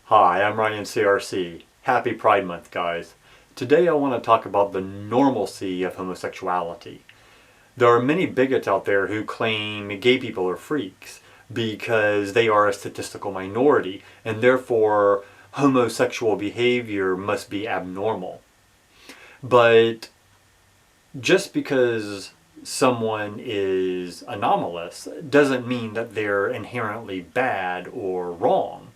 Hi, I'm Ryan CRC. Happy Pride Month, guys. Today I want to talk about the normalcy of homosexuality. There are many bigots out there who claim gay people are freaks because they are a statistical minority and therefore homosexual behavior must be abnormal. But just because someone is anomalous doesn't mean that they're inherently bad or wrong.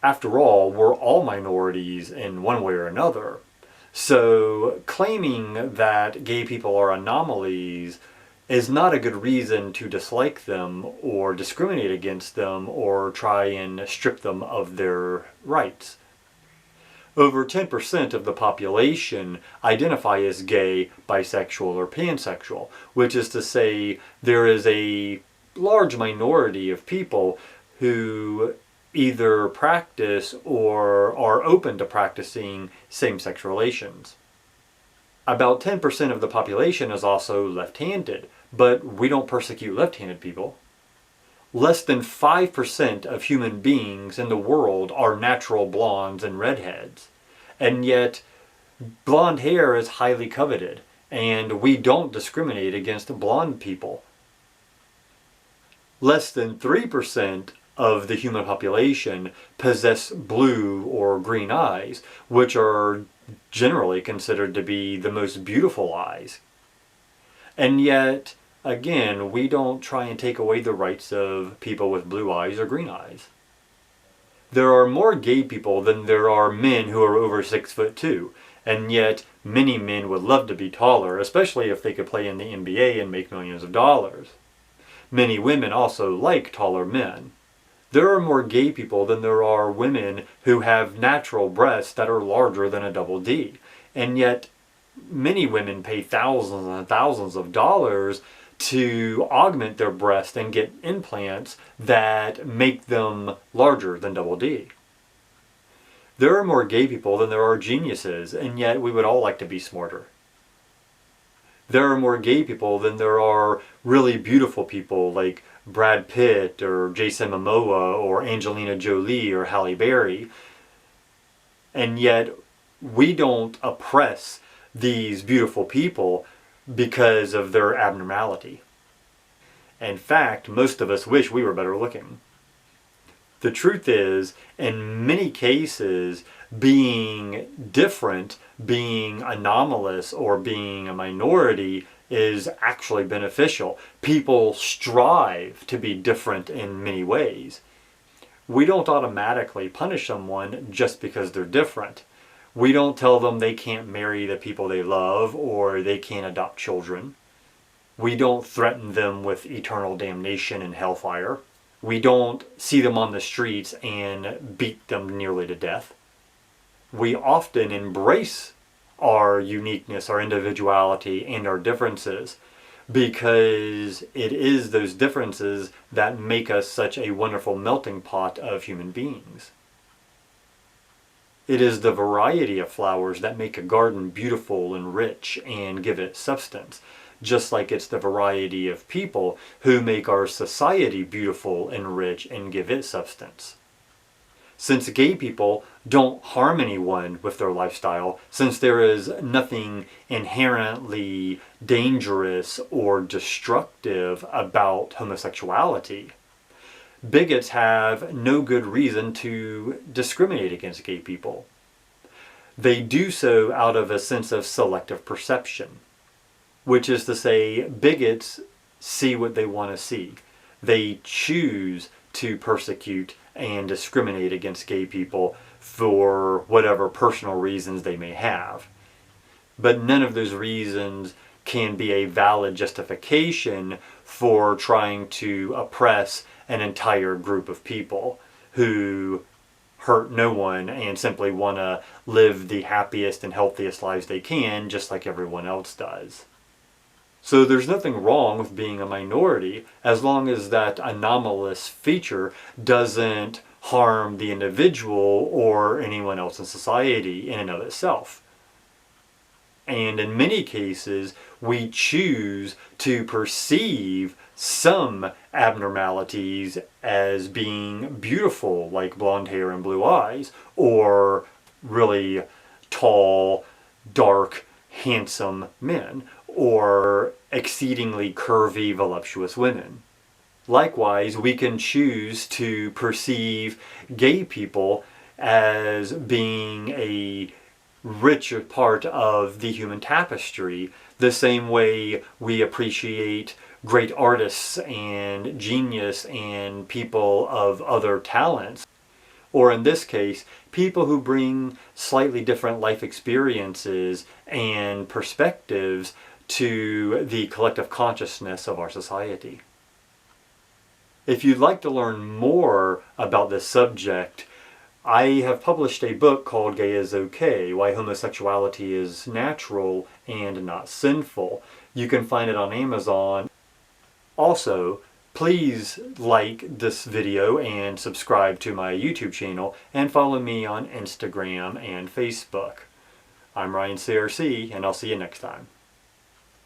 After all, we're all minorities in one way or another. So claiming that gay people are anomalies is not a good reason to dislike them or discriminate against them or try and strip them of their rights. Over 10% of the population identify as gay, bisexual, or pansexual, which is to say there is a large minority of people who either practice or are open to practicing same-sex relations. About 10% of the population is also left-handed, but we don't persecute left-handed people. Less than 5% of human beings in the world are natural blondes and redheads, and yet blonde hair is highly coveted, and we don't discriminate against blonde people. Less than 3% of the human population possess blue or green eyes, which are generally considered to be the most beautiful eyes. And yet, again, we don't try and take away the rights of people with blue eyes or green eyes. There are more gay people than there are men who are over 6'2", and yet many men would love to be taller, especially if they could play in the NBA and make millions of dollars. Many women also like taller men. There are more gay people than there are women who have natural breasts that are larger than a double D. And yet, many women pay thousands and thousands of dollars to augment their breasts and get implants that make them larger than double D. There are more gay people than there are geniuses, and yet we would all like to be smarter. There are more gay people than there are really beautiful people like Brad Pitt or Jason Momoa or Angelina Jolie or Halle Berry. And yet we don't oppress these beautiful people because of their abnormality. In fact, most of us wish we were better looking. The truth is, in many cases, being different, being anomalous, or being a minority is actually beneficial. People strive to be different in many ways. We don't automatically punish someone just because they're different. We don't tell them they can't marry the people they love or they can't adopt children. We don't threaten them with eternal damnation and hellfire. We don't see them on the streets and beat them nearly to death. We often embrace our uniqueness, our individuality, and our differences because it is those differences that make us such a wonderful melting pot of human beings. It is the variety of flowers that make a garden beautiful and rich and give it substance, just like it's the variety of people who make our society beautiful and rich and give it substance. Since gay people don't harm anyone with their lifestyle, since there is nothing inherently dangerous or destructive about homosexuality, bigots have no good reason to discriminate against gay people. They do so out of a sense of selective perception, which is to say, bigots see what they want to see. They choose to persecute and discriminate against gay people for whatever personal reasons they may have. But none of those reasons can be a valid justification for trying to oppress an entire group of people who hurt no one and simply want to live the happiest and healthiest lives they can, just like everyone else does. So there's nothing wrong with being a minority as long as that anomalous feature doesn't harm the individual or anyone else in society in and of itself. And in many cases, we choose to perceive some abnormalities as being beautiful, like blonde hair and blue eyes, or really tall, dark, handsome men, or exceedingly curvy, voluptuous women. Likewise, we can choose to perceive gay people as being a rich part of the human tapestry, the same way we appreciate great artists and genius and people of other talents. Or in this case, people who bring slightly different life experiences and perspectives to the collective consciousness of our society. If you'd like to learn more about this subject, I have published a book called Gay is Okay, Why Homosexuality is Natural and Not Sinful. You can find it on Amazon. Also, please like this video and subscribe to my YouTube channel and follow me on Instagram and Facebook. I'm Ryan CRC, and I'll see you next time.